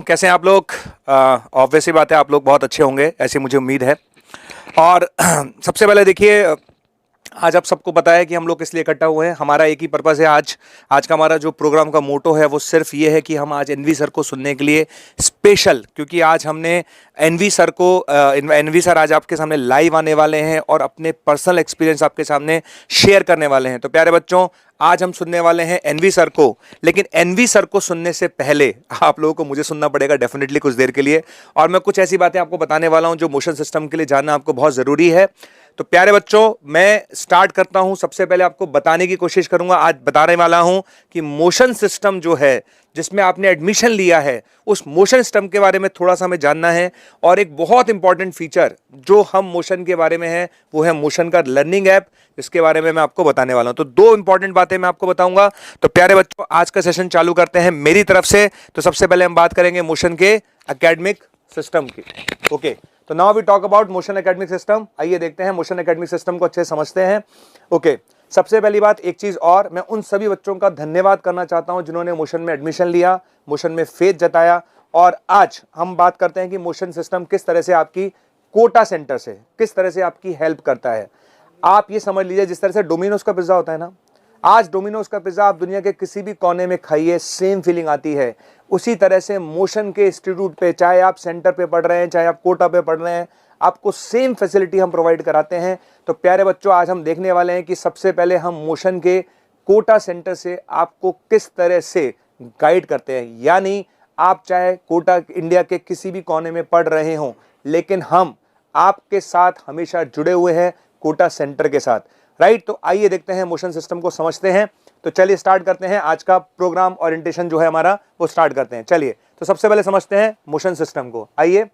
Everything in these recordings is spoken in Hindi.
कैसे हैं आप लोग? ऑब्वियस सी बात है, आप लोग बहुत अच्छे होंगे, ऐसी मुझे उम्मीद है। और सबसे पहले देखिए, आज आप सबको पता है कि हम लोग किस लिए इकट्ठा हुए हैं। हमारा एक ही पर्पस है। आज का हमारा जो प्रोग्राम का मोटो है वो सिर्फ ये है कि हम आज एनवी सर को सुनने के लिए स्पेशल, क्योंकि आज हमने एनवी सर आज आपके सामने लाइव आने वाले हैं और अपने पर्सनल एक्सपीरियंस आपके सामने शेयर करने वाले हैं। तो प्यारे बच्चों, आज हम सुनने वाले हैं एनवी सर को, लेकिन एनवी सर को सुनने से पहले आप लोगों को मुझे सुनना पड़ेगा डेफिनेटली कुछ देर के लिए। और मैं कुछ ऐसी बातें आपको बताने वाला हूं जो मोशन सिस्टम के लिए जानना आपको बहुत जरूरी है। तो प्यारे बच्चों, मैं स्टार्ट करता हूं। सबसे पहले आपको बताने की कोशिश करूंगा, आज बताने वाला हूं कि मोशन सिस्टम जो है, जिसमें आपने एडमिशन लिया है, उस मोशन सिस्टम के बारे में थोड़ा सा हमें जानना है। और एक बहुत इंपॉर्टेंट फीचर जो हम मोशन के बारे में है वो है मोशन का लर्निंग ऐप, जिसके बारे में मैं आपको बताने वाला हूं। तो दो इंपॉर्टेंट बातें मैं आपको बताऊंगा। तो प्यारे बच्चों, आज का सेशन चालू करते हैं मेरी तरफ से। तो सबसे पहले हम बात करेंगे मोशन के एकेडमिक सिस्टम की। ओके, तो now we talk about motion academic system. आइए देखते हैं मोशन एकेडमिक सिस्टम को अच्छे से समझते हैं। ओके, सबसे पहली बात, एक चीज और, मैं उन सभी बच्चों का धन्यवाद करना चाहता हूं जिन्होंने मोशन में एडमिशन लिया, मोशन में फेथ जताया। और आज हम बात करते हैं कि मोशन सिस्टम किस तरह से आपकी कोटा सेंटर से किस तरह से आपकी हेल्प करता है। आप ये समझ लीजिए, जिस तरह से डोमिनोज का पिज्जा होता है ना, आज डोमिनोज का पिज्जा आप दुनिया के किसी भी कोने में खाइए, सेम फीलिंग आती है। उसी तरह से मोशन के इंस्टीट्यूट पे, चाहे आप सेंटर पे पढ़ रहे हैं, चाहे आप कोटा पे पढ़ रहे हैं, आपको सेम फैसिलिटी हम प्रोवाइड कराते हैं। तो प्यारे बच्चों, आज हम देखने वाले हैं कि सबसे पहले हम मोशन के कोटा सेंटर से आपको किस तरह से गाइड करते हैं। यानी आप चाहे कोटा इंडिया के किसी भी कोने में पढ़ रहे हों, लेकिन हम आपके साथ हमेशा जुड़े हुए हैं कोटा सेंटर के साथ, राइट। तो आइए देखते हैं, मोशन सिस्टम को समझते हैं। तो चलिए स्टार्ट करते हैं आज का प्रोग्राम, ओरिएंटेशन जो है हमारा वो स्टार्ट करते हैं। चलिए, तो सबसे पहले समझते हैं मोशन सिस्टम को। आइए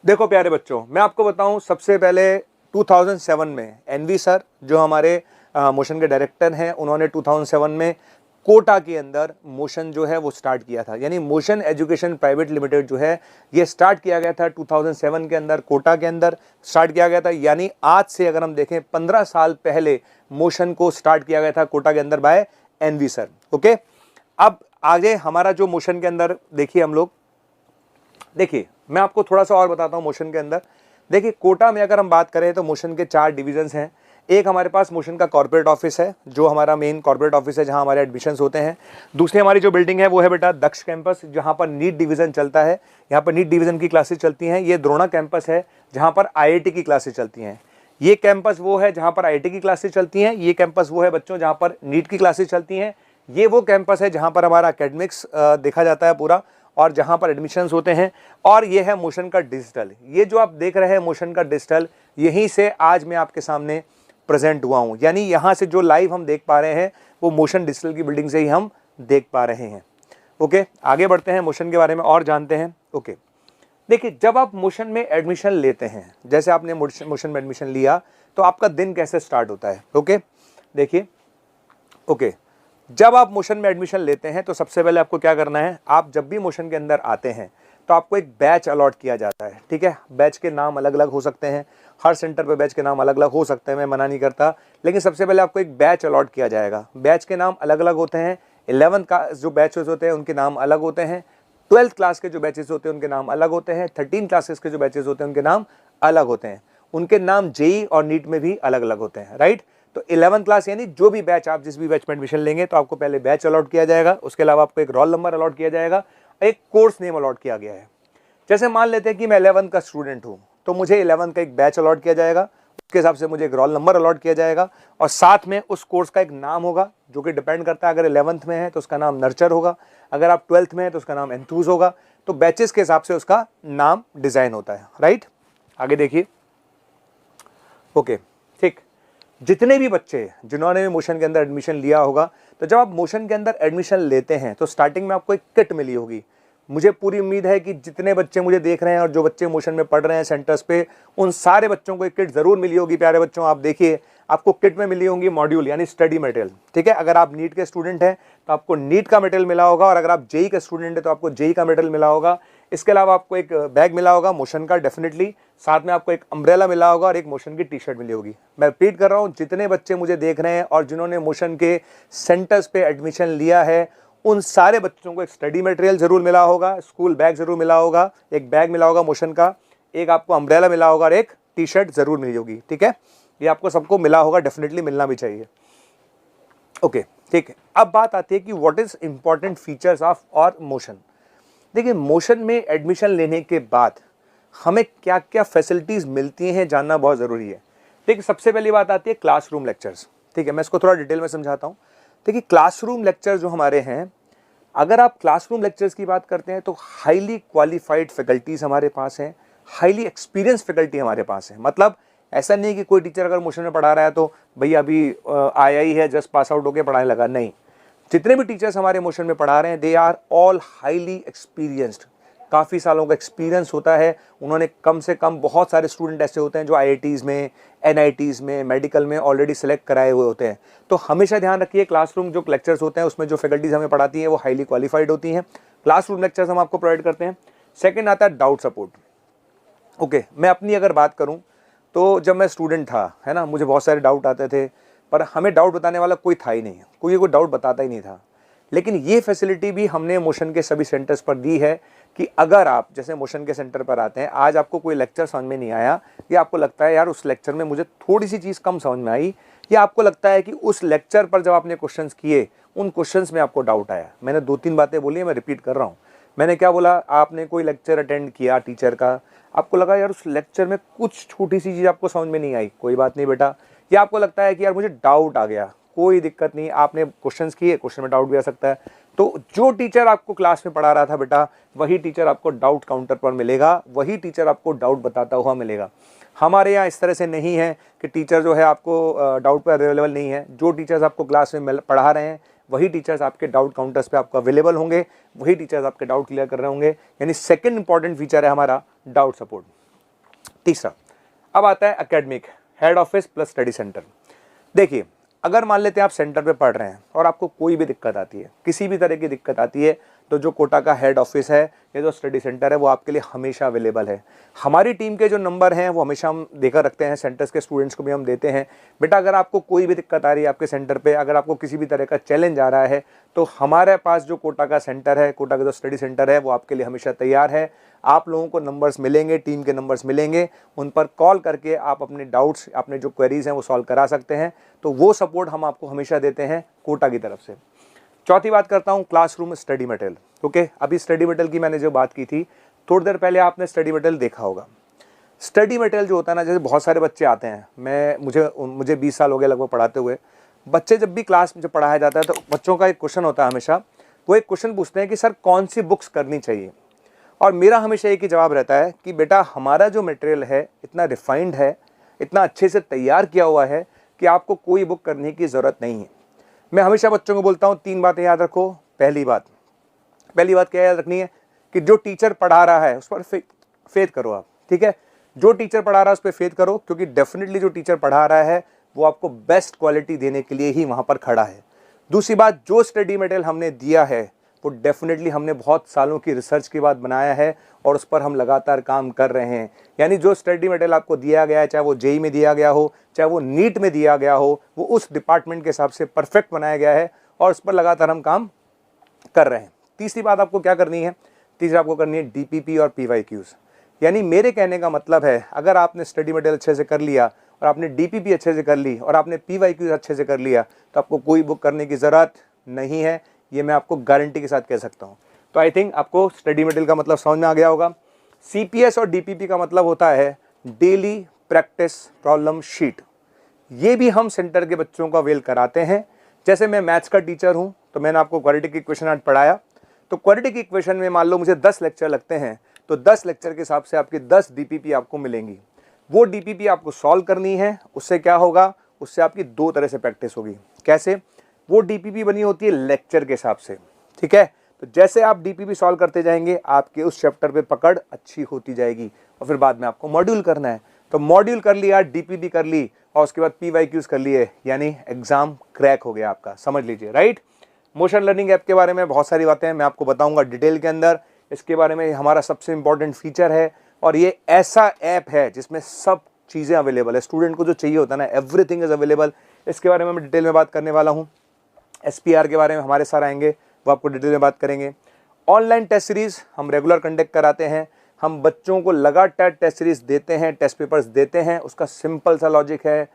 देखो प्यारे बच्चों, मैं आपको बताऊं, सबसे पहले 2007 में एनवी सर जो हमारे मोशन के डायरेक्टर हैं, उन्होंने 2007 में कोटा के अंदर मोशन जो है वो स्टार्ट किया था। यानी मोशन एजुकेशन प्राइवेट लिमिटेड जो है ये स्टार्ट किया गया था 2007 के अंदर, कोटा के अंदर स्टार्ट किया गया था। यानी आज से अगर हम देखें 15 साल पहले मोशन को स्टार्ट किया गया था कोटा के अंदर बाय एनवी सर। ओके, अब आगे हमारा जो मोशन के अंदर देखिए हम लोग, देखिए मैं आपको थोड़ा सा और बताता हूँ मोशन के अंदर। देखिए, कोटा में अगर हम बात करें तो मोशन के 4 डिविजन्स हैं। एक हमारे पास मोशन का कॉर्पोरेट ऑफिस है, जो हमारा मेन कॉर्पोरेट ऑफिस है, जहां हमारे एडमिशन्स होते हैं। दूसरी हमारी जो बिल्डिंग है वो है बेटा दक्ष कैंपस, जहां पर नीट डिवीजन चलता है। यहाँ पर नीट डिवीजन की क्लासेस चलती हैं। ये द्रोणा कैंपस है, जहां पर आईआईटी की क्लासेस चलती हैं। ये कैंपस वो है जहां पर आईआईटी की क्लासेस चलती हैं। ये कैंपस वो है बच्चों जहां पर नीट की क्लासेस चलती हैं। ये वो कैंपस है जहां पर हमारा एकेडमिक्स देखा जाता है पूरा, और जहां पर एडमिशन्स होते हैं। और ये है मोशन का डिजिटल। ये जो आप देख रहे हैं मोशन का डिजिटल, यहीं से आज मैं आपके सामने प्रेजेंट हुआ हूं। यानी यहां से जो लाइव हम देख पा रहे हैं वो मोशन डिजिटल की बिल्डिंग से ही हम देख पा रहे हैं। ओके, आगे बढ़ते हैं, मोशन के बारे में और जानते हैं। ओके, देखिए, जब आप मोशन में एडमिशन लेते हैं, जैसे आपने मोशन में एडमिशन लिया, तो आपका दिन कैसे स्टार्ट होता है। ओके, देखिए, ओके, जब आप मोशन में एडमिशन लेते हैं तो सबसे पहले आपको क्या करना है, आप जब भी मोशन के अंदर आते हैं तो आपको एक बैच अलॉट किया जाता है। ठीक है, बैच के नाम अलग अलग हो सकते हैं, हर सेंटर पे बैच के नाम अलग अलग हो सकते हैं, मैं मना नहीं करता, लेकिन सबसे पहले आपको एक बैच अलॉट किया जाएगा। बैच के नाम अलग अलग होते हैं। 11th का जो बैचेस होते हैं उनके नाम अलग होते हैं। 12th क्लास के जो बैचेस होते हैं उनके नाम अलग होते हैं। 13 क्लासेस के जो बैचेस होते हैं उनके नाम अलग होते हैं। उनके नाम जेई और नीट में भी अलग अलग होते हैं, राइट। तो 11th क्लास यानी जो भी बैच, आप जिस भी बैच में एडमिशन लेंगे तो आपको पहले बैच अलॉट किया जाएगा। उसके अलावा आपको एक रोल नंबर अलॉट किया जाएगा, एक कोर्स नेम अलॉट किया गया है। जैसे मान लेते हैं कि मैं 11th का स्टूडेंट हूँ, तो मुझे 11th का एक बैच अलॉट किया जाएगा, उसके हिसाब से मुझे एक रोल नंबर अलॉट किया जाएगा, और साथ में उस कोर्स का एक नाम होगा जो कि डिपेंड करता है। अगर 11th में है तो उसका नाम नर्चर होगा, अगर आप 12th में है तो उसका नाम एंथूज होगा। तो बैचेस के हिसाब से उसका नाम डिजाइन होता है, राइट। आगे देखिए, ओके, ठीक, जितने भी बच्चे जिन्होंने भी मोशन के अंदर एडमिशन लिया होगा, तो जब आप मोशन के अंदर एडमिशन लेते हैं तो स्टार्टिंग में आपको एक किट मिली होगी। मुझे पूरी उम्मीद है कि जितने बच्चे मुझे देख रहे हैं और जो बच्चे मोशन में पढ़ रहे हैं सेंटर्स पे, उन सारे बच्चों को एक किट जरूर मिली होगी। प्यारे बच्चों, आप देखिए, आपको किट में मिली होंगी मॉड्यूल यानी स्टडी मटेरियल। ठीक है, अगर आप नीट के स्टूडेंट हैं तो आपको नीट का मटेरियल मिला होगा, और अगर आप जेई का स्टूडेंट है तो आपको जेई का मटेरियल मिला होगा। इसके अलावा आपको एक बैग मिला होगा मोशन का, डेफिनेटली। साथ में आपको एक अम्ब्रेला मिला होगा और एक मोशन की टी शर्ट मिली होगी। मैं रिपीट कर रहा हूँ, जितने बच्चे मुझे देख रहे हैं और जिन्होंने मोशन के सेंटर्स पे एडमिशन लिया है, उन सारे बच्चों को एक स्टडी मटेरियल जरूर मिला होगा, स्कूल बैग जरूर मिला होगा, एक बैग मिला होगा मोशन का, एक आपको अम्ब्रेला मिला होगा और एक टी शर्ट जरूर मिली होगी। ठीक है, ये आपको सबको मिला होगा, डेफिनेटली मिलना भी चाहिए। ओके ठीक है, अब बात आती है कि what is important features of और मोशन। देखिए, मोशन में एडमिशन लेने के बाद हमें क्या क्या फैसिलिटीज मिलती हैं जानना बहुत जरूरी है। देखिए, सबसे पहली बात आती है क्लासरूम लेक्चर्स। ठीक है, मैं इसको थोड़ा डिटेल में समझाता हूँ। देखिए, क्लासरूम लेक्चर जो हमारे हैं, अगर आप क्लासरूम लेक्चर्स की बात करते हैं तो हाईली क्वालिफाइड फैकल्टीज हमारे पास हैं, हाईली एक्सपीरियंस फैकल्टी हमारे पास है। मतलब ऐसा नहीं कि कोई टीचर अगर मोशन में पढ़ा रहा है तो भैया अभी आया ही है, जस्ट पास आउट होकर पढ़ाने लगा, नहीं। जितने भी टीचर्स हमारे मोशन में पढ़ा रहे हैं, they are all highly experienced, काफ़ी सालों का एक्सपीरियंस होता है। उन्होंने कम से कम, बहुत सारे स्टूडेंट ऐसे होते हैं जो IITs में, NITs में, मेडिकल में ऑलरेडी सेलेक्ट कराए हुए होते हैं। तो हमेशा ध्यान रखिए, क्लासरूम जो लेक्चर्स होते हैं उसमें जो फैकल्टीज हमें पढ़ाती हैं वो हाईली क्वालिफाइड होती हैं। क्लासरूम लेक्चर्स हम आपको प्रोवाइड करते हैं। सेकेंड आता है डाउट सपोर्ट। ओके, मैं अपनी अगर बात करूँ तो जब मैं स्टूडेंट था, है ना, मुझे बहुत सारे डाउट आते थे, पर हमें डाउट बताने वाला कोई था ही नहीं, कोई डाउट बताता ही नहीं था। लेकिन ये फैसिलिटी भी हमने मोशन के सभी सेंटर्स पर दी है कि अगर आप जैसे मोशन के सेंटर पर आते हैं, आज आपको कोई लेक्चर समझ में नहीं आया, या आपको लगता है यार उस लेक्चर में मुझे थोड़ी सी चीज़ कम समझ में आई, या आपको लगता है कि उस लेक्चर पर जब आपने क्वेश्चंस किए उन क्वेश्चंस में आपको डाउट आया। मैंने 2-3 बातें बोली हैं, मैं रिपीट कर रहा हूँ। मैंने क्या बोला, आपने कोई लेक्चर अटेंड किया टीचर का, आपको लगा यार उस लेक्चर में कुछ छोटी सी चीज़ आपको समझ में नहीं आई, कोई बात नहीं बेटा। या आपको लगता है कि यार मुझे डाउट आ गया, कोई दिक्कत नहीं, आपने क्वेश्चंस किए, क्वेश्चन में डाउट भी आ सकता है। तो जो टीचर आपको क्लास में पढ़ा रहा था बेटा, वही टीचर आपको डाउट काउंटर पर मिलेगा, वही टीचर आपको डाउट बताता हुआ मिलेगा। हमारे यहाँ इस तरह से नहीं है कि टीचर जो है आपको डाउट पर अवेलेबल नहीं है। जो टीचर्स आपको क्लास में पढ़ा रहे हैं वही टीचर्स आपके डाउट काउंटर्स पे आपको अवेलेबल होंगे, वही टीचर्स आपके डाउट क्लियर कर रहे होंगे। यानी सेकंड इंपॉर्टेंट फीचर है हमारा डाउट सपोर्ट। तीसरा, अब आता है academic, head office plus study centre. देखिए, अगर मान लेते हैं आप सेंटर पे पढ़ रहे हैं और आपको कोई भी दिक्कत आती है, किसी भी तरह की दिक्कत आती है, तो जो कोटा का हेड ऑफिस है या जो स्टडी सेंटर है वो आपके लिए हमेशा अवेलेबल है। हमारी टीम के जो नंबर हैं वो हमेशा हम देकर रखते हैं, सेंटर्स के स्टूडेंट्स को भी हम देते हैं। बेटा अगर आपको कोई भी दिक्कत आ रही है आपके सेंटर पे, अगर आपको किसी भी तरह का चैलेंज आ रहा है, तो हमारे पास जो कोटा का सेंटर है, कोटा का जो स्टडी सेंटर है, वो आपके लिए हमेशा तैयार है। आप लोगों को नंबर्स मिलेंगे, टीम के नंबर्स मिलेंगे, उन पर कॉल करके आप अपने डाउट्स, अपने जो क्वेरीज हैं वो सॉल्व करा सकते हैं। तो वो सपोर्ट हम आपको हमेशा देते हैं कोटा की तरफ से। चौथी बात करता हूँ क्लासरूम स्टडी मटेरियल। ओके, अभी स्टडी मटेरियल की मैंने जो बात की थी, थोड़ी देर पहले आपने स्टडी मटेरियल देखा होगा। स्टडी मटेरियल जो होता है ना, जैसे बहुत सारे बच्चे आते हैं, मुझे 20 साल हो गए लगभग पढ़ाते हुए। बच्चे जब भी क्लास में जब पढ़ाया जाता है तो बच्चों का एक क्वेश्चन होता है हमेशा, वो एक क्वेश्चन पूछते हैं कि सर कौन सी बुक्स करनी चाहिए। और मेरा हमेशा एक ही जवाब रहता है कि बेटा हमारा जो मटेरियल है इतना रिफाइंड है, इतना अच्छे से तैयार किया हुआ है कि आपको कोई बुक करने की ज़रूरत नहीं है। मैं हमेशा बच्चों को बोलता हूँ 3 बातें याद रखो। पहली बात क्या याद रखनी है कि जो टीचर पढ़ा रहा है उस पर फेथ करो आप। ठीक है, जो टीचर पढ़ा रहा है उस पर फेथ करो, क्योंकि डेफिनेटली जो टीचर पढ़ा रहा है वो आपको बेस्ट क्वालिटी देने के लिए ही वहाँ पर खड़ा है। दूसरी बात, जो स्टडी मटेरियल हमने दिया है वो डेफिनेटली हमने बहुत सालों की रिसर्च के बाद बनाया है और उस पर हम लगातार काम कर रहे हैं। यानी जो स्टडी मटेरियल आपको दिया गया है, चाहे वो जेई में दिया गया हो, चाहे वो नीट में दिया गया हो, वो उस डिपार्टमेंट के हिसाब से परफेक्ट बनाया गया है और उस पर लगातार हम काम कर रहे हैं। तीसरी बात आपको क्या करनी है, तीसरा आपको करनी है DPP और PYQs। यानी मेरे कहने का मतलब है, अगर आपने स्टडी मटेरियल अच्छे से कर लिया और आपने DPP अच्छे से कर ली और आपने PYQs अच्छे से कर लिया, तो आपको कोई बुक करने की ज़रूरत नहीं है। ये मैं आपको गारंटी के साथ कह सकता हूँ। तो आई थिंक आपको स्टडी मटेरियल का मतलब समझ में आ गया होगा। CPS और DPP का मतलब होता है डेली प्रैक्टिस प्रॉब्लम शीट। ये भी हम सेंटर के बच्चों को अवेल कराते हैं। जैसे मैं मैथ्स का टीचर हूँ तो मैंने आपको क्वाड्रेटिक इक्वेशन आज पढ़ाया, तो क्वाड्रेटिक इक्वेशन में मान लो मुझे 10 लेक्चर लगते हैं, तो 10 लेक्चर के हिसाब से आपकी 10 DPP आपको मिलेंगी। वो DPP आपको सॉल्व करनी है। उससे क्या होगा, उससे आपकी 2 तरह से प्रैक्टिस होगी। कैसे? वो DPP बनी होती है लेक्चर के हिसाब से। ठीक है, तो जैसे आप DPP सॉल्व करते जाएंगे आपके उस चैप्टर पे पकड़ अच्छी होती जाएगी और फिर बाद में आपको मॉड्यूल करना है। तो मॉड्यूल कर लिया, DPP कर ली और उसके बाद PYQs कर लिए, यानी एग्जाम क्रैक हो गया आपका, समझ लीजिए। राइट, मोशन लर्निंग ऐप के बारे में बहुत सारी बातें मैं आपको बताऊंगा डिटेल के अंदर। इसके बारे में हमारा सबसे इंपॉर्टेंट फीचर है और ये ऐसा ऐप है जिसमें सब चीज़ें अवेलेबल है। स्टूडेंट को जो चाहिए होता है ना, एवरीथिंग इज अवेलेबल। इसके बारे में मैं डिटेल में बात करने वाला हूँ। SPR के बारे में हमारे सर आएंगे, वो आपको डिटेल में बात करेंगे। ऑनलाइन टेस्ट सीरीज़ हम रेगुलर कंडक्ट कराते हैं, हम बच्चों को लगातार टेस्ट सीरीज़ देते हैं, टेस्ट पेपर्स देते हैं। उसका सिंपल सा लॉजिक है,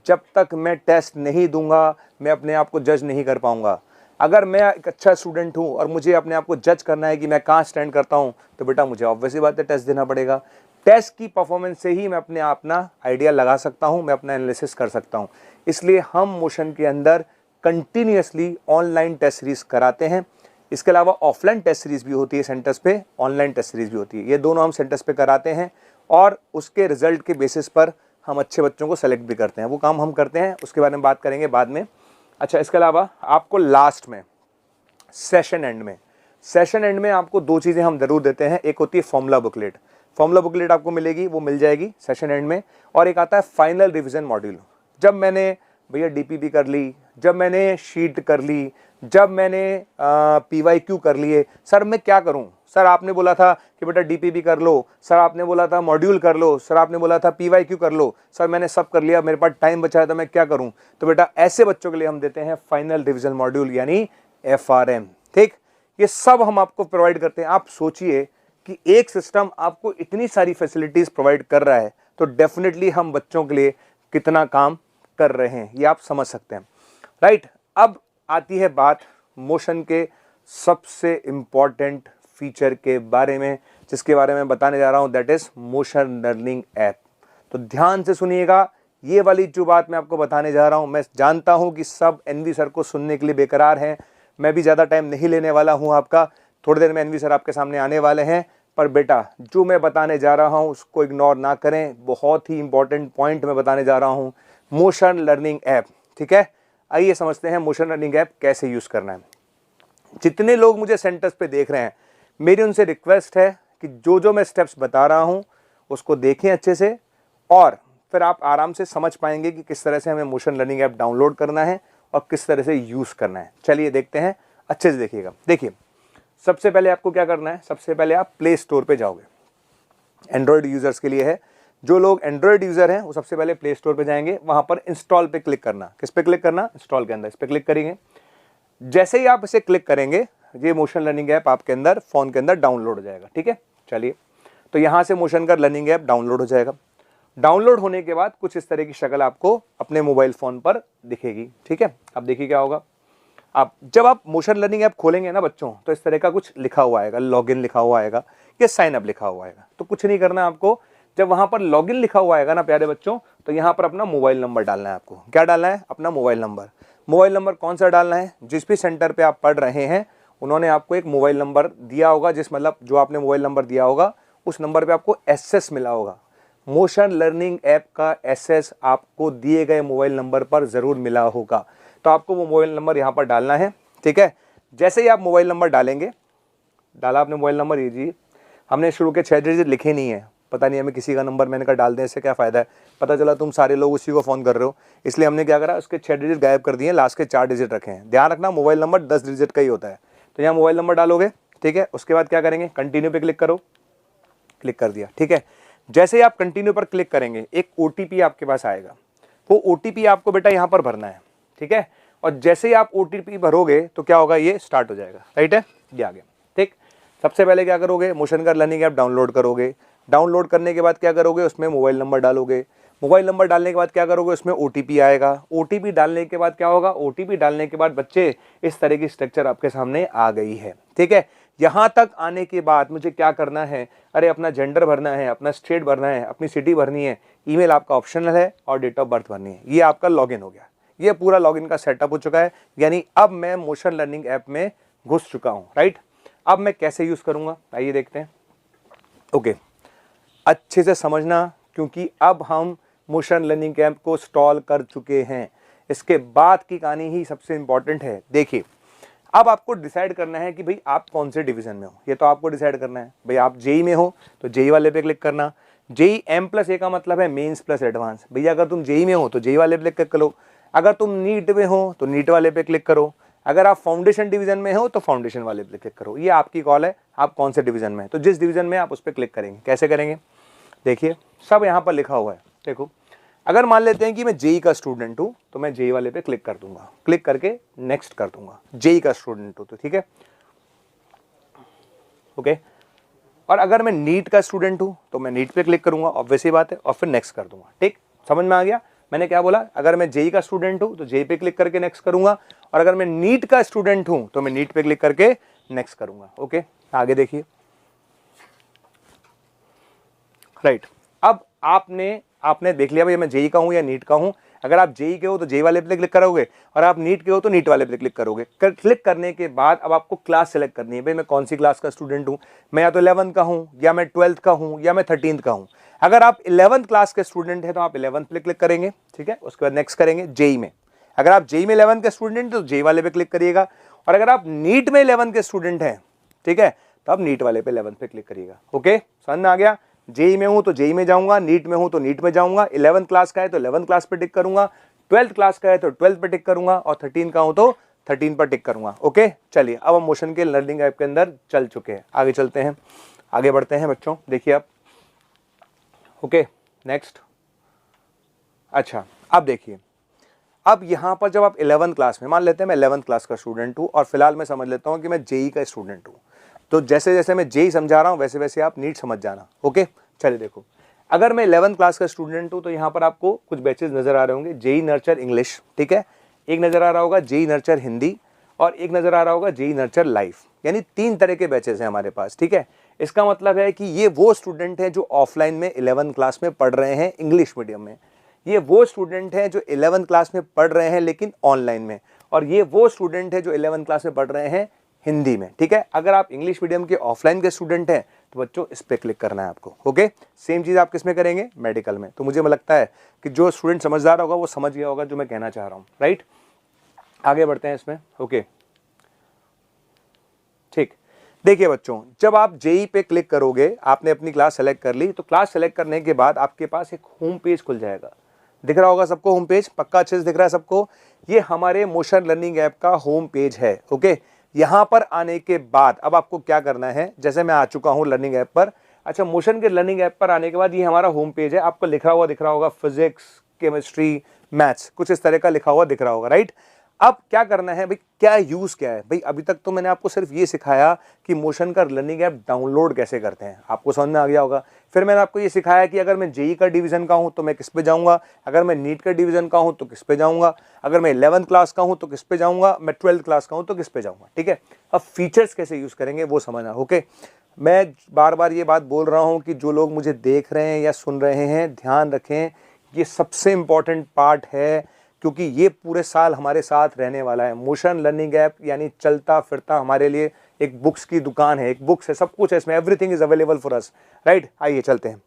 जब तक मैं टेस्ट नहीं दूंगा मैं अपने आप को जज नहीं कर पाऊंगा। अगर मैं एक अच्छा स्टूडेंट हूं और मुझे अपने आप को जज करना है कि मैं कहाँ स्टैंड करता हूं, तो बेटा मुझे ऑब्वियसली बात है टेस्ट देना पड़ेगा। टेस्ट की परफॉर्मेंस से ही मैं अपने अपना आइडिया लगा सकता हूं, मैं अपना एनालिसिस कर सकता हूं। इसलिए हम मोशन के अंदर कंटिन्यूसली ऑनलाइन टेस्ट सीरीज कराते हैं। इसके अलावा ऑफलाइन टेस्ट सीरीज भी होती है सेंटर्स पे, ऑनलाइन टेस्ट सीरीज भी होती है। ये दोनों हम सेंटर्स पे कराते हैं और उसके रिजल्ट के बेसिस पर हम अच्छे बच्चों को सेलेक्ट भी करते हैं। वो काम हम करते हैं, उसके बारे में बात करेंगे बाद में। अच्छा, इसके अलावा आपको लास्ट में सेशन एंड में आपको दो चीज़ें हम जरूर देते हैं। एक होती है फॉर्मूला बुकलेट आपको मिलेगी, वो मिल जाएगी सेशन एंड में। और एक आता है फाइनल रिवीजन मॉड्यूल। जब मैंने भैया डीपीपी कर ली, जब मैंने शीट कर ली, जब मैंने पीवाईक्यू कर लिए, सर मैं क्या करूं? सर आपने बोला था कि बेटा डीपीपी कर लो, सर आपने बोला था मॉड्यूल कर लो, सर आपने बोला था पीवाईक्यू कर लो, सर मैंने सब कर लिया, मेरे पास टाइम बचा है तो मैं क्या करूं? तो बेटा ऐसे बच्चों के लिए हम देते हैं फाइनल रिवीजन मॉड्यूल यानी FRM। ठीक, ये सब हम आपको प्रोवाइड करते हैं। आप सोचिए कि एक सिस्टम आपको इतनी सारी फैसिलिटीज प्रोवाइड कर रहा है तो डेफिनेटली हम बच्चों के लिए कितना काम कर रहे हैं ये आप समझ सकते हैं, राइट। अब आती है बात मोशन के सबसे इंपॉर्टेंट फीचर के बारे में, जिसके बारे में बताने जा रहा हूं, that is motion learning app. तो ध्यान से सुनिएगा, ये वाली जो बात मैं आपको बताने जा रहा हूं, मैं जानता हूं कि सब एनवी सर को सुनने के लिए बेकरार हैं। मैं भी ज़्यादा टाइम नहीं लेने वाला हूं आपका, थोड़ी देर में एनवी सर आपके सामने आने वाले हैं। पर बेटा जो मैं बताने जा रहा हूं उसको इग्नोर ना करें, बहुत ही इंपॉर्टेंट पॉइंट मैं बताने जा रहा हूं, मोशन लर्निंग ऐप। ठीक है, आइए समझते हैं मोशन लर्निंग ऐप कैसे यूज़ करना है। जितने लोग मुझे सेंटर्स पे देख रहे हैं, मेरी उनसे रिक्वेस्ट है कि जो जो मैं स्टेप्स बता रहा हूं उसको देखें अच्छे से, और फिर आप आराम से समझ पाएंगे कि किस तरह से हमें मोशन लर्निंग ऐप डाउनलोड करना है और किस तरह से यूज़ करना है। चलिए देखते हैं, अच्छे से देखिएगा। देखिए, सबसे पहले आपको क्या करना है, सबसे पहले आप प्ले स्टोर पे जाओगे। एंड्रॉयड यूजर्स के लिए है, जो लोग एंड्रॉयड यूजर हैं वो सबसे पहले प्ले स्टोर पे जाएंगे, वहां पर इंस्टॉल पे क्लिक करना। किस पे क्लिक करना? इंस्टॉल के अंदर, इस पे क्लिक करेंगे। जैसे ही आप इसे क्लिक करेंगे, ये मोशन लर्निंग ऐप आपके अंदर फोन के अंदर डाउनलोड हो जाएगा। ठीक है, चलिए, तो यहां से मोशन का लर्निंग ऐप डाउनलोड हो जाएगा। डाउनलोड होने के बाद कुछ इस तरह की शक्ल आपको अपने मोबाइल फोन पर दिखेगी। ठीक है, अब देखिए क्या होगा। आप जब आप मोशन लर्निंग ऐप खोलेंगे ना बच्चों, तो इस तरह का कुछ लिखा हुआ आएगा, लॉगिन लिखा हुआ आएगा या साइन अप लिखा हुआ आएगा। तो कुछ नहीं करना आपको, जब वहां पर लॉगिन लिखा हुआ आएगा ना प्यारे बच्चों, तो यहां पर अपना मोबाइल नंबर डालना है। आपको क्या डालना है? अपना मोबाइल नंबर। मोबाइल नंबर कौन सा डालना है? जिस भी सेंटर पे आप पढ़ रहे हैं उन्होंने आपको एक मोबाइल नंबर दिया होगा, जिस मतलब जो आपने मोबाइल नंबर दिया होगा उस नंबर पे आपको एसएस मिला होगा। मोशन लर्निंग ऐप का एसएस आपको दिए गए मोबाइल नंबर पर जरूर मिला होगा, तो आपको वो मोबाइल नंबर यहाँ पर डालना है। ठीक है, जैसे ही आप मोबाइल नंबर डालेंगे, डाला आपने मोबाइल नंबर, ये जी हमने शुरू के 6 डिजिट लिखे नहीं है, पता नहीं हमें किसी का नंबर, मैंने कहा डाल दें, इससे क्या फ़ायदा है, पता चला तुम सारे लोग उसी को फ़ोन कर रहे हो, इसलिए हमने क्या करा, उसके 6 डिजिट गायब कर दिए, लास्ट के 4 डिजिट रखे हैं। ध्यान रखना मोबाइल नंबर 10 डिजिट का ही होता है। तो यहाँ मोबाइल नंबर डालोगे, ठीक है, उसके बाद क्या करेंगे, कंटिन्यू पे क्लिक करो। क्लिक कर दिया, ठीक है। जैसे ही आप कंटिन्यू पर क्लिक करेंगे, एक OTP आपके पास आएगा, वो OTP आपको बेटा यहाँ पर भरना है। ठीक है, और जैसे ही आप OTP भरोगे तो क्या होगा, ये स्टार्ट हो जाएगा। राइट है, ये आ गया। ठीक, सबसे पहले क्या करोगे, मोशन का लर्निंग ऐप डाउनलोड करोगे। डाउनलोड करने के बाद क्या करोगे, उसमें मोबाइल नंबर डालोगे। मोबाइल नंबर डालने के बाद क्या करोगे, उसमें OTP आएगा। OTP डालने के बाद क्या होगा, OTP डालने के बाद बच्चे इस तरह की स्ट्रक्चर आपके सामने आ गई है। ठीक है, यहाँ तक आने के बाद मुझे क्या करना है, अरे अपना जेंडर भरना है, अपना स्टेट भरना है, अपनी सिटी भरनी है, ईमेल आपका ऑप्शनल है और डेट ऑफ बर्थ भरनी है। ये आपका लॉगिन हो गया, ये पूरा लॉगिन का सेटअप हो चुका है, यानी अब मैं मोशन लर्निंग ऐप में घुस चुका हूँ। राइट, अब मैं कैसे यूज करूंगा, आइए देखते हैं। ओके, अच्छे से समझना, क्योंकि अब हम मोशन लर्निंग ऐप को इंस्टॉल कर चुके हैं। इसके बाद की कहानी ही सबसे इंपॉर्टेंट है। देखिए, अब आपको डिसाइड करना है कि भाई आप कौन से डिवीजन में हो, ये तो आपको डिसाइड करना है। भाई आप जेई में हो तो जेई वाले पे क्लिक करना। जेई M+A का मतलब है मेंस प्लस एडवांस। भैया अगर तुम जेई में हो तो जेई वाले पे क्लिक करो, अगर तुम नीट में हो तो नीट वाले पे क्लिक करो, अगर आप फाउंडेशन डिवीजन में हो तो फाउंडेशन वाले पे क्लिक करो। ये आपकी कॉल है, आप कौन से डिवीजन में है, तो जिस डिवीजन में आप उस पर क्लिक करेंगे। कैसे करेंगे, देखिए सब यहाँ पर लिखा हुआ है। देखो, अगर मान लेते हैं कि मैं जेई का स्टूडेंट हूं तो मैं जेई वाले पे क्लिक कर दूंगा, क्लिक करके नेक्स्ट कर दूंगा, जेई का स्टूडेंट हूं तो, ठीक है, ओके। और अगर मैं नीट का स्टूडेंट हूं तो मैं नीट पे क्लिक करूंगा, ऑब्वियस सी बात है, और फिर नेक्स्ट कर दूंगा। ठीक, समझ में आ गया मैंने क्या बोला? अगर मैं जेई का स्टूडेंट हूं तो जेई पे क्लिक करके नेक्स्ट करूंगा, और अगर मैं नीट का स्टूडेंट हूं तो मैं नीट पे क्लिक करके नेक्स्ट करूंगा। ओके, आगे देखिए, राइट। अब आपने देख लिया भाई मैं जेई का हूं या नीट का हूं। अगर आप जेई के हो तो जेई वाले पे क्लिक करोगे, और आप नीट के हो तो नीट वाले पे क्लिक करोगे। क्लिक करने के बाद अब आपको क्लास सेलेक्ट करनी है, भाई मैं कौन सी क्लास का स्टूडेंट हूं, मैं या तो 11th का हूं, या मैं 12th का हूं, या मैं 13th का हूं। अगर आप 11th क्लास के स्टूडेंट हैं तो आप 11th पे क्लिक करेंगे, ठीक है, उसके बाद नेक्स्ट करेंगे जेई में। अगर आप जेई में 11th के स्टूडेंट तो जेई वाले पे क्लिक करिएगा, और अगर आप नीट में 11th के स्टूडेंट हैं, ठीक है, तो आप नीट वाले पे 11th पे क्लिक करिएगा। ओके, समझ में आ गया? जेई में हूं तो जेई में जाऊंगा, नीट में हूं तो नीट में जाऊंगा, 11th क्लास का है तो 11th क्लास पे टिक करूंगा, 12th क्लास का है तो 12th पे टिक करूंगा, और 13 का हूं तो 13 पर टिक करूंगा। ओके, चलिए अब हम मोशन के लर्निंग ऐप के अंदर चल चुके हैं, आगे चलते हैं, आगे बढ़ते हैं बच्चों। देखिए आप, ओके, नेक्स्ट। अच्छा, अब देखिए, अब यहां पर जब आप 11th क्लास में, मान लेते हैं मैं 11th क्लास का स्टूडेंट हूं, और फिलहाल मैं समझ लेता हूं कि मैं जेई का स्टूडेंट हूं, तो जैसे जैसे मैं जेई समझा रहा हूं वैसे वैसे आप नीट समझ जाना। ओके, चलिए देखो, अगर मैं 11th क्लास का स्टूडेंट हूं तो यहां पर आपको कुछ बैचेस नजर आ रहे होंगे, जेई नर्चर इंग्लिश, ठीक है, एक नजर आ रहा होगा जेई नर्चर हिंदी, और एक नजर आ रहा होगा जेई नर्चर लाइफ, यानी 3 तरह के बैचेस हैं हमारे पास। ठीक है, इसका मतलब है कि ये वो स्टूडेंट हैं जो ऑफलाइन में 11th क्लास में पढ़ रहे हैं इंग्लिश मीडियम में, ये वो स्टूडेंट हैं जो 11th क्लास में पढ़ रहे हैं लेकिन ऑनलाइन में, और ये वो स्टूडेंट हैं जो 11th क्लास में पढ़ रहे हैं हिंदी में। ठीक है, अगर आप इंग्लिश मीडियम के ऑफलाइन के स्टूडेंट हैं तो बच्चों इस पे क्लिक करना है आपको। ओके, सेम चीज आप किस में करेंगे? मेडिकल में। तो मुझे लगता है कि जो स्टूडेंट समझदार होगा वो समझ गया होगा जो मैं कहना चाह रहा हूं, राइट। आगे बढ़ते हैं इसमें। ओके, ठीक, देखिए बच्चों, जब आप जेई पे क्लिक करोगे, आपने अपनी क्लास सेलेक्ट कर ली, तो क्लास सेलेक्ट करने के बाद आपके पास एक होम पेज खुल जाएगा, दिख रहा होगा सबको होम पेज, पक्का अच्छे से दिख रहा है सबको? ये हमारे मोशन लर्निंग ऐप का होम पेज है। ओके, यहां पर आने के बाद अब आपको क्या करना है, जैसे मैं आ चुका हूं लर्निंग ऐप पर। अच्छा, मोशन के लर्निंग ऐप पर आने के बाद ये हमारा होम पेज है, आपको लिखा हुआ दिख रहा होगा फिजिक्स, केमिस्ट्री, मैथ्स, कुछ इस तरह का लिखा हुआ दिख रहा होगा, राइट। अब क्या करना है भाई, क्या यूज क्या है भाई? अभी तक तो मैंने आपको सिर्फ ये सिखाया कि मोशन का लर्निंग ऐप डाउनलोड कैसे करते हैं, आपको समझ में आ गया होगा। फिर मैंने आपको ये सिखाया कि अगर मैं जेई का डिवीजन का हूं तो मैं किस पे जाऊंगा, अगर मैं नीट का डिवीजन का हूं तो किस पे जाऊंगा, अगर मैं 11th क्लास का हूं तो किस पे जाऊंगा, मैं 12th क्लास का हूं तो किस पे जाऊंगा। ठीक है, अब फीचर्स कैसे यूज करेंगे वो समझना। ओके, मैं बार बार ये बात बोल रहा हूं कि जो लोग मुझे देख रहे हैं या सुन रहे हैं, ध्यान रखें, ये सबसे इंपॉर्टेंट पार्ट है, क्योंकि ये पूरे साल हमारे साथ रहने वाला है। मोशन लर्निंग ऐप यानी चलता फिरता हमारे लिए एक बुक्स की दुकान है, एक बुक्स है, सब कुछ है इसमें, everything is available for us, right. आइए चलते हैं।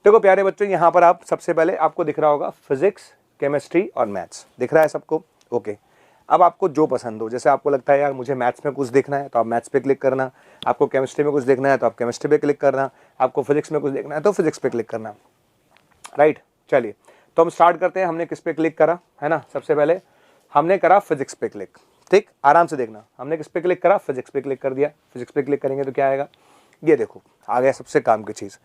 देखो प्यारे बच्चों, यहाँ पर आप सबसे पहले आपको दिख रहा होगा फिजिक्स, केमिस्ट्री और मैथ्स, दिख रहा है सबको? ओके, अब आपको जो पसंद हो, जैसे आपको लगता है यार मुझे मैथ्स में कुछ देखना है तो आप मैथ्स पे क्लिक करना, आपको केमिस्ट्री में कुछ देखना है तो आप केमिस्ट्री पे क्लिक करना, आपको फिजिक्स में कुछ देखना है तो फिजिक्स पे क्लिक करना, राइट। चलिए, तो हम स्टार्ट करते हैं। हमने किस पे क्लिक करा है ना? सबसे पहले हमने करा फिजिक्स पे क्लिक, ठीक, आराम से देखना, हमने किस पे क्लिक करा? फिजिक्स पे क्लिक कर दिया। फिजिक्स पे क्लिक करेंगे तो क्या आएगा? ये देखो आ गया सबसे काम की चीज।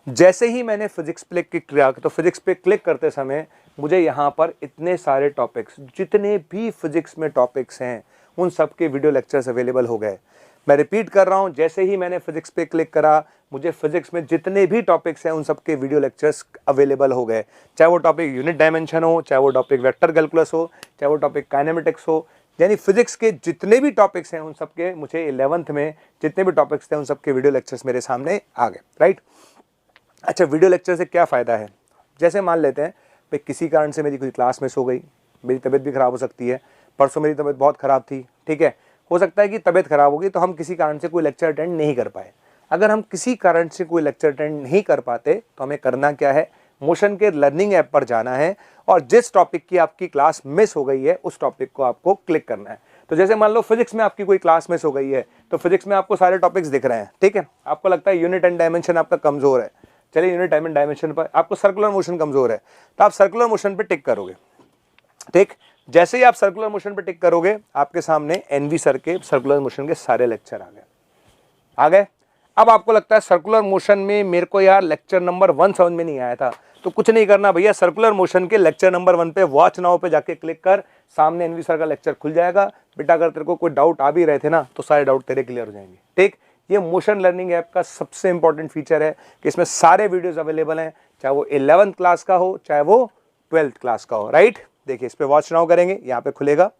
जैसे ही मैंने फिजिक्स पे क्लिक किया तो फिजिक्स पे क्लिक करते समय मुझे यहाँ पर इतने सारे टॉपिक्स, जितने भी फिजिक्स में टॉपिक्स हैं उन सब के वीडियो लेक्चर्स अवेलेबल हो गए। मैं रिपीट कर रहा हूं, जैसे ही मैंने फिजिक्स पे क्लिक करा मुझे फिजिक्स में जितने भी टॉपिक्स हैं उन सब के वीडियो लेक्चर्स अवेलेबल हो गए, चाहे वो टॉपिक यूनिट डायमेंशन हो, चाहे वो टॉपिक वेक्टर कैलकुलस हो, चाहे वो टॉपिक काइनेमेटिक्स हो, यानी फिजिक्स के जितने भी टॉपिक्स हैं उन सब के मुझे 11th में जितने भी टॉपिक्स थे उन सब के वीडियो लेक्चर्स मेरे सामने आ गए, राइट। अच्छा, वीडियो लेक्चर से क्या फ़ायदा है? जैसे मान लेते हैं भाई किसी कारण से मेरी कोई क्लास मिस हो गई, मेरी तबीयत भी ख़राब हो सकती है, परसों मेरी तबीयत बहुत ख़राब थी, ठीक है, हो सकता है कि तबीयत ख़राब होगी तो हम किसी कारण से कोई लेक्चर अटेंड नहीं कर पाए। अगर हम किसी कारण से कोई लेक्चर अटेंड नहीं कर पाते तो हमें करना क्या है? मोशन के लर्निंग ऐप पर जाना है और जिस टॉपिक की आपकी क्लास मिस हो गई है उस टॉपिक को आपको क्लिक करना है। तो जैसे मान लो फिजिक्स में आपकी कोई क्लास मिस हो गई है तो फिजिक्स में आपको सारे टॉपिक्स दिख रहे हैं, ठीक है, आपको लगता है यूनिट एंड डायमेंशन आपका कमजोर है, चलिए यूनिट एंड डायमेंशन पर आपको सर्कुलर मोशन कमजोर है तो आप सर्कुलर मोशन पे टिक करोगे, ठीक। जैसे ही आप सर्कुलर मोशन पे टिक करोगे आपके सामने एनवी सर के सर्कुलर मोशन के सारे लेक्चर आ गए। अब आपको लगता है सर्कुलर मोशन में मेरे को यार लेक्चर नंबर 1 समझ में नहीं आया था, तो कुछ नहीं करना भैया, सर्कुलर मोशन के लेक्चर नंबर 1 पे वॉच नाउ पे जाके क्लिक कर, सामने एनवी सर का लेक्चर खुल जाएगा बेटा। अगर तेरे को कोई डाउट आ भी रहे थे ना तो सारे डाउट तेरे क्लियर हो जाएंगे। ठीक, ये मोशन लर्निंग ऐप का सबसे इंपॉर्टेंट फीचर है कि इसमें सारे वीडियोस अवेलेबल हैं, चाहे वो 11th क्लास का हो चाहे वो 12th क्लास का हो। राइट, देखिए इस पे वॉच नाउ करेंगे, यहाँ पे खुलेगा।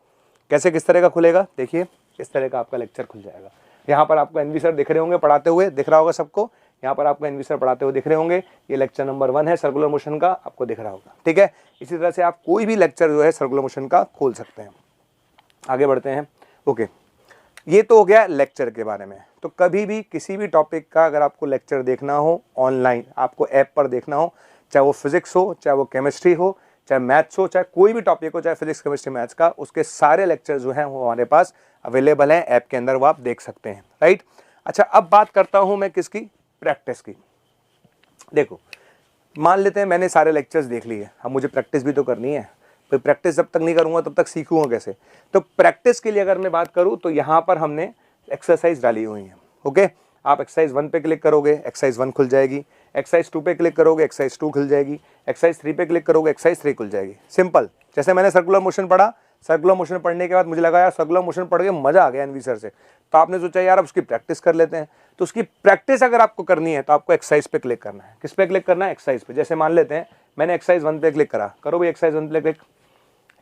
कैसे, किस तरह का खुलेगा, देखिए इस तरह का आपका लेक्चर खुल जाएगा। यहाँ पर आपको एनवी सर दिख रहे होंगे पढ़ाते हुए, दिख रहा होगा सबको। यहाँ पर आपको एनवी सर पढ़ाते हुए दिख रहे होंगे। ये लेक्चर नंबर 1 है सर्कुलर मोशन का, आपको दिख रहा होगा। ठीक है, इसी तरह से आप कोई भी लेक्चर जो है सर्कुलर मोशन का खोल सकते हैं। आगे बढ़ते हैं। ओके, ये तो हो गया लेक्चर के बारे में। तो कभी भी किसी भी टॉपिक का अगर आपको लेक्चर देखना हो ऑनलाइन, आपको ऐप पर देखना हो, चाहे वो फिजिक्स हो, चाहे वो केमिस्ट्री हो, चाहे मैथ्स हो, चाहे कोई भी टॉपिक हो, चाहे फिजिक्स केमिस्ट्री मैथ्स का, उसके सारे लेक्चर जो हैं वो हमारे पास अवेलेबल हैं ऐप के अंदर, वो आप देख सकते हैं। राइट, अच्छा अब बात करता हूं मैं किसकी, प्रैक्टिस की। देखो, मान लेते हैं मैंने सारे लेक्चर्स देख लिए, अब मुझे प्रैक्टिस भी तो करनी है। तो प्रैक्टिस जब तक नहीं करूंगा तब तक सीखूंगा कैसे। तो प्रैक्टिस के लिए अगर मैं बात करूं तो यहाँ पर हमने एक्सरसाइज डाली हुई है। ओके, आप एक्सरसाइज 1 पे क्लिक करोगे, एक्सरसाइज 1 खुल जाएगी। एक्सरसाइज 2 पे क्लिक करोगे, एक्सरसाइज 2 खुल जाएगी। एक्सरसाइज 3 पे क्लिक करोगे, एक्सरसाइज 3 खुल जाएगी। सिंपल। जैसे मैंने सर्कुलर मोशन पढ़ा, सर्कुलर मोशन पढ़ने के बाद मुझे लगा यार सर्कुलर मोशन पढ़ के मजा आ गया एनवी सर से, तो आपने सोचा यार अब उसकी प्रैक्टिस कर लेते हैं। तो उसकी प्रैक्टिस अगर आपको करनी है तो आपको एक्सरसाइज पे क्लिक करना है। किस पे क्लिक करना है, एक्सरसाइज पे। जैसे मान लेते हैं मैंने एक्सरसाइज 1 पे क्लिक करा, करो भाई एक्सरसाइज 1 पे क्लिक।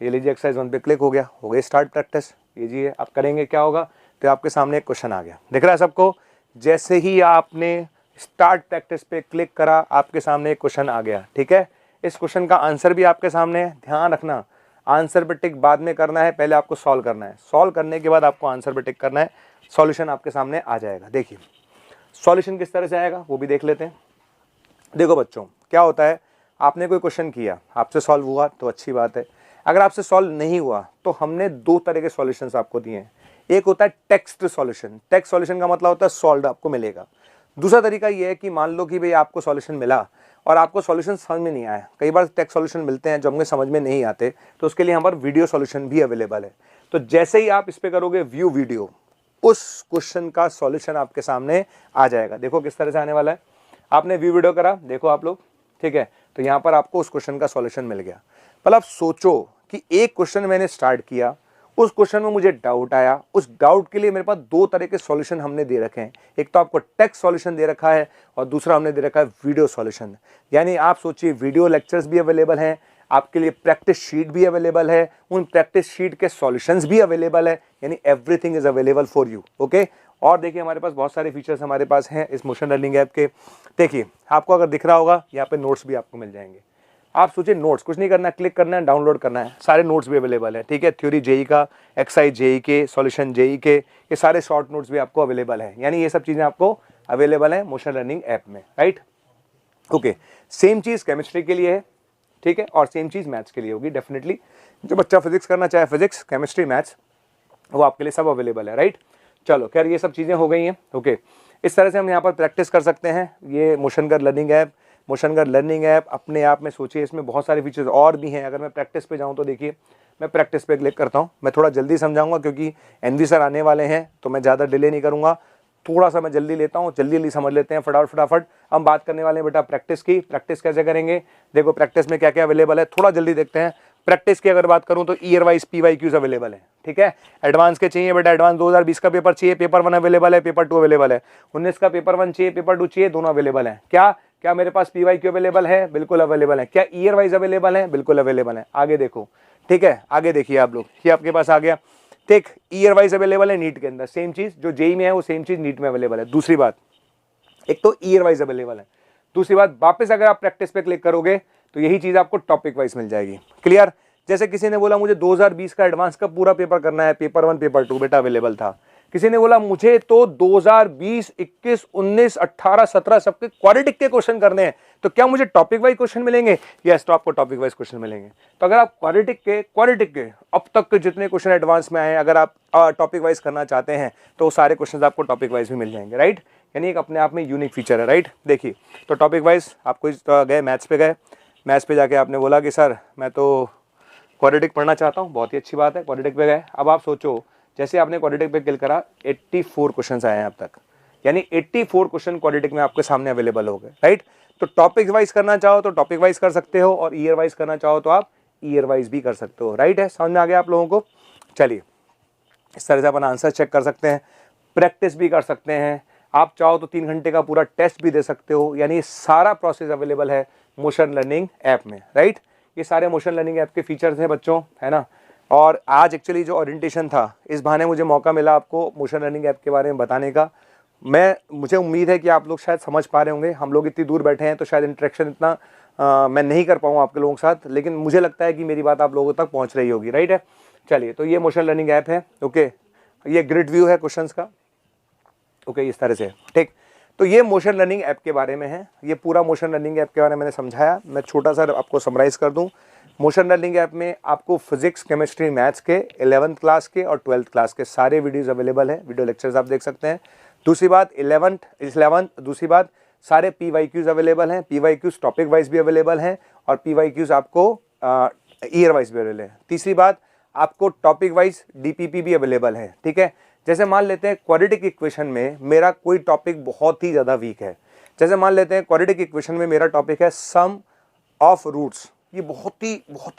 ये लीजिए एक्सरसाइज 1 पे क्लिक हो गया, हो गई स्टार्ट प्रैक्टिस। लीजिए आप करेंगे, क्या होगा तो आपके सामने एक क्वेश्चन आ गया, दिख रहा है सबको। जैसे ही आपने स्टार्ट प्रैक्टिस पे क्लिक करा, आपके सामने एक क्वेश्चन आ गया। ठीक है, इस क्वेश्चन का आंसर भी आपके सामने है। ध्यान रखना, आंसर पे टिक बाद में करना है, पहले आपको सॉल्व करना है। सॉल्व करने के बाद आपको आंसर पे टिक करना है, सॉल्यूशन आपके सामने आ जाएगा। देखिए सॉल्यूशन किस तरह से आएगा वो भी देख लेते हैं। देखो बच्चों, क्या होता है, आपने कोई क्वेश्चन किया, आपसे सॉल्व हुआ तो अच्छी बात है। अगर आपसे सॉल्व नहीं हुआ तो हमने 2 तरह के सॉल्यूशंस आपको दिए हैं। एक होता है टेक्स्ट सॉल्यूशन। टेक्स्ट सॉल्यूशन का मतलब होता है सॉल्व आपको मिलेगा। दूसरा तरीका ये है कि मान लो कि भाई आपको सॉल्यूशन मिला और आपको सॉल्यूशन समझ में नहीं आया। कई बार टेक्स्ट सॉल्यूशन मिलते हैं जो हमें समझ में नहीं आते, तो उसके लिए हमारे वीडियो सॉल्यूशन भी अवेलेबल है। तो जैसे ही आप इस पे करोगे व्यू वीडियो, उस क्वेश्चन का सॉल्यूशन आपके सामने आ जाएगा। देखो किस तरह से आने वाला है। आपने व्यू वीडियो करा, देखो आप लोग, ठीक है, तो यहाँ पर आपको उस क्वेश्चन का सॉल्यूशन मिल गया। पर आप सोचो कि एक क्वेश्चन मैंने स्टार्ट किया, उस क्वेश्चन में मुझे डाउट आया, उस डाउट के लिए मेरे पास 2 तरह के सॉल्यूशन हमने दे रखे हैं। एक तो आपको टेक्स्ट सॉल्यूशन दे रखा है और दूसरा हमने दे रखा है वीडियो सॉल्यूशन। यानी आप सोचिए वीडियो लेक्चर्स भी अवेलेबल हैं, आपके लिए प्रैक्टिस शीट भी अवेलेबल है, उन प्रैक्टिस शीट के सॉल्यूशंस भी अवेलेबल है, यानी everything is available for you. Okay, और देखिए हमारे पास बहुत सारे फीचर्स हमारे पास हैं इस मोशन लर्निंग ऐप के। देखिए आपको अगर दिख रहा होगा यहाँ पे नोट्स भी आपको मिल जाएंगे। आप सोचिए नोट्स, कुछ नहीं करना है, क्लिक करना है, डाउनलोड करना है, सारे नोट्स भी अवेलेबल है। ठीक है, थ्योरी जेई का, एक्सरसाइज जेई के, सॉल्यूशन जेई के, ये सारे शॉर्ट नोट्स भी आपको अवेलेबल है। यानी ये सब चीज़ें आपको अवेलेबल है मोशन लर्निंग ऐप में। राइट, ओके, सेम चीज़ केमिस्ट्री के लिए है, ठीक है, और सेम चीज़ मैथ्स के लिए होगी डेफिनेटली। जो बच्चा फिजिक्स करना चाहे, फिजिक्स केमिस्ट्री मैथ्स, वो आपके लिए सब अवेलेबल है। राइट, चलो खैर ये सब चीज़ें हो गई हैं। ओके, इस तरह से हम यहाँ पर प्रैक्टिस कर सकते हैं। ये मोशनगर लर्निंग ऐप, मोशनगर लर्निंग ऐप अपने आप में सोचिए इसमें बहुत सारे फीचर्स और भी हैं। अगर मैं प्रैक्टिस पे जाऊँ तो देखिए मैं प्रैक्टिस पे क्लिक करता हूँ। मैं थोड़ा जल्दी समझाऊंगा क्योंकि एनवी सर आने वाले हैं, तो मैं ज़्यादा डिले नहीं करूँगा, थोड़ा सा मैं जल्दी लेता हूँ, जल्दी समझ लेते हैं फटाफट। हम बात करने वाले हैं बेटा प्रैक्टिस की। प्रैक्टिस कैसे करेंगे, देखो प्रैक्टिस में क्या क्या अवेलेबल है, थोड़ा जल्दी देखते हैं। प्रैक्टिस की अगर बात करूं तो ईयर वाइज PYQs अवेलेबल है। ठीक है, एडवांस के चाहिए बेटा, एडवांस 2020 का पेपर चाहिए, पेपर 1 अवेलेबल है, पेपर 2 अवेलेबल है। 19 का पेपर 1 चाहिए, पेपर 2 चाहिए, दोनों अवेलेबल है। क्या क्या मेरे पास PYQ अवेलेबल है, बिल्कुल अवेलेबल है। क्या ईयर वाइज अवेलेबल है, बिल्कुल अवेलेबल है। आगे देखो, ठीक है, आगे देखिए आप लोग, ये आपके पास आ गया। ठीक, ईयर वाइज अवेलेबल है नीट के अंदर, सेम चीज जो जेई में है वो सेम चीज नीट में अवेलेबल है। दूसरी बात, एक तो ईयर वाइज अवेलेबल है, दूसरी बात वापस अगर आप प्रैक्टिस पे क्लिक करोगे तो यही चीज आपको टॉपिक वाइज मिल जाएगी। क्लियर, जैसे किसी ने बोला मुझे 2020 का एडवांस का पूरा पेपर करना है, पेपर 1 पेपर 2 बेटा अवेलेबल था। किसी ने बोला मुझे तो 2020, 21, 19, 18, 17 सबके क्वाड्रेटिक के क्वेश्चन करने हैं, तो क्या मुझे टॉपिक वाइज क्वेश्चन मिलेंगे? यस, तो आपको टॉपिक वाइज क्वेश्चन मिलेंगे। तो अगर आप क्वाड्रेटिक के अब तक के जितने क्वेश्चन एडवांस में आए हैं, अगर आप टॉपिक वाइज करना चाहते हैं तो सारे क्वेश्चन आपको टॉपिक वाइज भी मिल जाएंगे। राइट, यानी एक अपने आप में यूनिक फीचर है। राइट, देखिए तो टॉपिक वाइज आपको गए मैथ्स पे, गए मैथ्स पे जाके आपने बोला कि सर मैं तो क्वाड्रेटिक पढ़ना चाहता हूँ, बहुत ही अच्छी बात है, क्वाड्रेटिक पे गए। अब आप सोचो जैसे आपने क्वाड्रेटिक पे क्लिक करा, 84 क्वेश्चंस आए हैं अब तक, यानी 84 क्वेश्चन क्वाड्रेटिक में आपके सामने अवेलेबल हो गए। राइट, तो टॉपिक वाइज करना चाहो तो टॉपिक वाइज कर सकते हो, और ईयर वाइज करना चाहो तो आप ईयर वाइज भी कर सकते हो। राइट है, समझ में आ गया आप लोगों को? चलिए, इस तरह से अपन आंसर चेक कर सकते हैं, प्रैक्टिस भी कर सकते हैं, आप चाहो तो 3 घंटे का पूरा टेस्ट भी दे सकते हो। यानी ये सारा प्रोसेस अवेलेबल है मोशन लर्निंग ऐप में। राइट, ये सारे मोशन लर्निंग ऐप के फीचर्स हैं बच्चों, है ना। और आज एक्चुअली जो ओरिएंटेशन था, इस बहाने मुझे मौका मिला आपको मोशन लर्निंग ऐप के बारे में बताने का। मुझे उम्मीद है कि आप लोग शायद समझ पा रहे होंगे। हम लोग इतनी दूर बैठे हैं तो शायद इंटरेक्शन इतना मैं नहीं कर पाऊँ आपके लोगों के साथ, लेकिन मुझे लगता है कि मेरी बात आप लोगों तक पहुँच रही होगी। राइट है, चलिए, तो ये मोशन लर्निंग ऐप है। ओके, ये ग्रिड व्यू है क्वेश्चंस का। ओके, इस तरह से, ठीक। तो ये मोशन लर्निंग ऐप के बारे में है, ये पूरा मोशन लर्निंग ऐप के बारे में मैंने समझाया। मैं छोटा सा आपको समराइज़ कर दूं। मोशन लर्निंग ऐप में आपको फिजिक्स, केमिस्ट्री, मैथ्स के 11th क्लास के और 12th क्लास के सारे वीडियोज़ अवेलेबल हैं, वीडियो लेक्चर्स आप देख सकते हैं। दूसरी बात 11th, दूसरी बात सारे PYQs अवेलेबल हैं, PYQs टॉपिक वाइज भी अवेलेबल हैं, और PYQs आपको ईयर वाइज भी अवेलेबल है। तीसरी बात, आपको टॉपिक वाइज DPP भी अवेलेबल है। ठीक है, जैसे मान लेते हैं क्वाड्रेटिक इक्वेशन में मेरा कोई टॉपिक बहुत ही ज़्यादा वीक है, जैसे मान लेते हैं क्वाड्रेटिक इक्वेशन में मेरा टॉपिक है सम ऑफ रूट्स, ये बहुत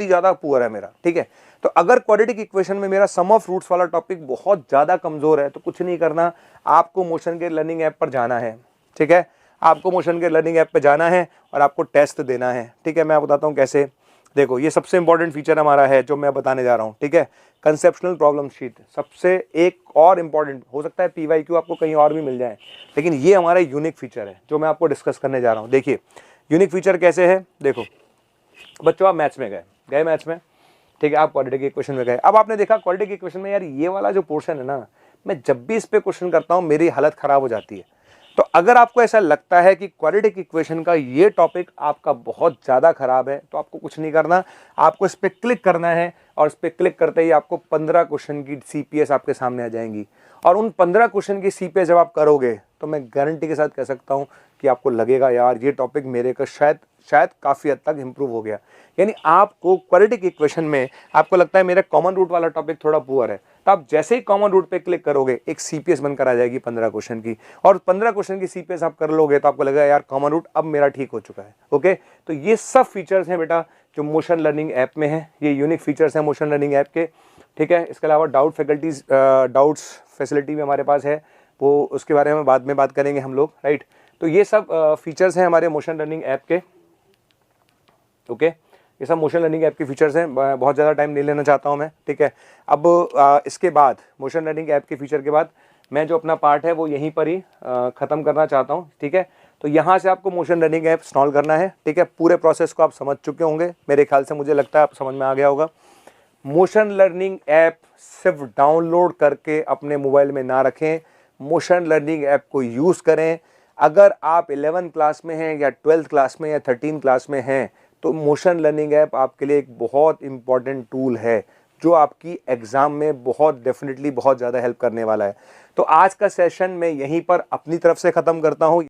ही ज़्यादा पुअर है मेरा। ठीक है, तो अगर क्वाड्रेटिक इक्वेशन में मेरा सम ऑफ रूट्स वाला टॉपिक बहुत ज़्यादा कमज़ोर है तो कुछ नहीं करना, आपको मोशन के लर्निंग ऐप पर जाना है। ठीक है, आपको मोशन के लर्निंग ऐप पर जाना है और आपको टेस्ट देना है। ठीक है, मैं बताता हूँ कैसे। देखो, ये सबसे इंपॉर्टेंट फीचर हमारा है जो मैं बताने जा रहा हूँ। ठीक है, कंसेप्शनल प्रॉब्लम शीट सबसे एक और इम्पॉर्टेंट, हो सकता है PYQ आपको कहीं और भी मिल जाए, लेकिन ये हमारा यूनिक फीचर है जो मैं आपको डिस्कस करने जा रहा हूँ। देखिए, यूनिक फीचर कैसे है। देखो बच्चों, आप मैथ्स में गए मैथ्स में, ठीक है, आप क्वाड्रेटिक इक्वेशन में गए। अब आपने देखा क्वाड्रेटिक इक्वेशन में यार ये वाला जो पोर्शन है ना, मैं जब भी इस पे क्वेश्चन करता हूँ मेरी हालत खराब हो जाती है। तो अगर आपको ऐसा लगता है कि क्वाड्रेटिक इक्वेशन का ये टॉपिक आपका बहुत ज़्यादा खराब है, तो आपको कुछ नहीं करना, आपको इस पर क्लिक करना है, और इस पर क्लिक करते ही आपको 15 क्वेश्चन की CPS आपके सामने आ जाएंगी। और उन 15 क्वेश्चन की CPS जब आप करोगे तो मैं गारंटी के साथ कह सकता हूँ कि आपको लगेगा यार ये टॉपिक मेरे का शायद काफ़ी हद तक इंप्रूव हो गया। यानी आपको क्वाड्रेटिक इक्वेशन में आपको लगता है मेरा कॉमन रूट वाला टॉपिक थोड़ा पुअर है, तो आप जैसे ही कॉमन रूट पे क्लिक करोगे एक CPS बनकर आ जाएगी 15 क्वेश्चन की, और 15 क्वेश्चन की CPS आप कर लोगे तो आपको लगेगा यार कॉमन रूट अब मेरा ठीक हो चुका है। ओके, तो ये सब फीचर्स हैं बेटा जो मोशन लर्निंग ऐप में है, ये यूनिक फीचर्स हैं मोशन लर्निंग ऐप के। ठीक है, इसके अलावा डाउट्स फैसिलिटी भी हमारे पास है, वो उसके बारे में बाद में बात करेंगे हम लोग। राइट, तो ये सब फीचर्स हैं हमारे मोशन लर्निंग ऐप के। ओके, ये सब मोशन लर्निंग ऐप के फीचर्स हैं, बहुत ज़्यादा टाइम नहीं लेना चाहता हूँ मैं। ठीक है, अब इसके बाद मोशन लर्निंग ऐप के फीचर के बाद मैं जो अपना पार्ट है वो यहीं पर ही ख़त्म करना चाहता हूँ। ठीक है, तो यहाँ से आपको मोशन लर्निंग ऐप इंस्टॉल करना है। ठीक है, पूरे प्रोसेस को आप समझ चुके होंगे मेरे ख्याल से, मुझे लगता है आप समझ में आ गया होगा। मोशन लर्निंग ऐप सिर्फ डाउनलोड करके अपने मोबाइल में ना रखें, मोशन लर्निंग ऐप को यूज़ करें। अगर आप 11th क्लास में हैं या 12th क्लास में या 13th क्लास में हैं तो मोशन लर्निंग ऐप आपके लिए एक बहुत इंपॉर्टेंट टूल है जो आपकी एग्ज़ाम में डेफिनेटली बहुत ज़्यादा हेल्प करने वाला है। तो आज का सेशन मैं यहीं पर अपनी तरफ से ख़त्म करता हूँ।